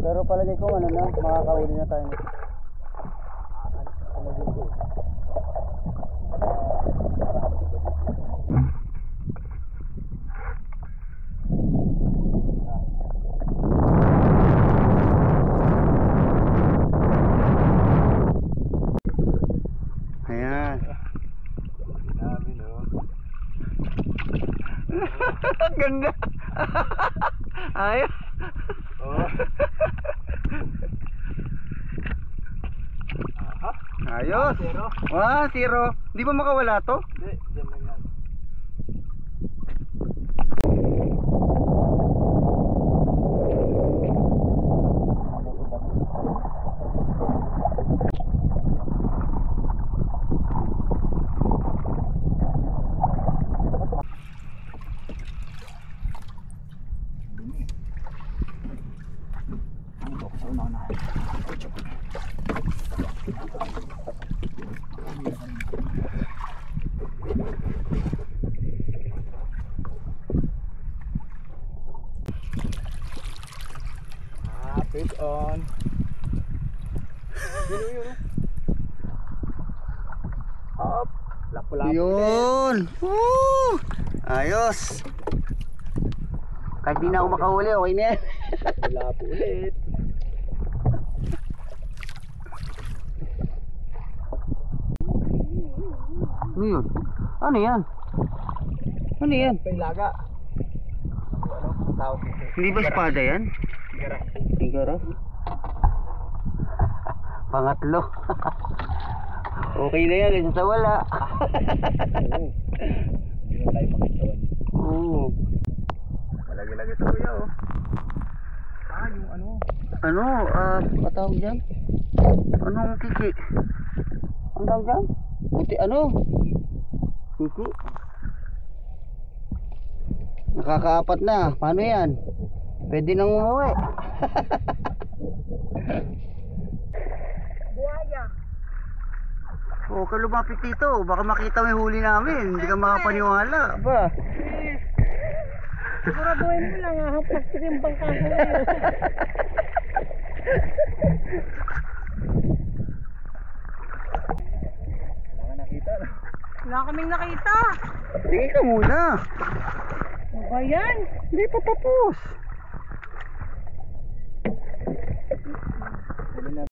Pero palagay ko ano na, makakahuli na tayo. Ayan. Dami no. Ganda. Ayos. Oh. Ayos. 1-0. Di ba makawala to? Hindi, dyan lang yan. Fish on. Yun. Up. Lapu-lapu. Yun. Woo! Ayos. Kahit di na ako makahuli, okay na yan. Lapu ulit. Ano yun? Ano yan? Ano yan? Pailaga. Ano? Tawag dito. Hindi ba espada yan? Gara. Tigara? Pangatlo. Okay na yan, isa sa wala. Oo. Hindi na tayo makitawan. Oo. Malagi-lagi ito kuya oh. Yung ano? Ano? Patawag dyan? Anong kiki? Ang tawag dyan? Buti ano? Kiki? Nakakaapat na. Paano yan? Pwede nang umuwi. Buhaya. O, ka lumapit dito. Baka makita mo yung huli namin. Hindi ka makapaniwala. Ba? Siguraduhin mo lang ha. Plastic yung bangka ko ngayon. Mga nakita no? Wala kaming nakita. Sige ka muna. Ano ba yan? Hindi pa tapos.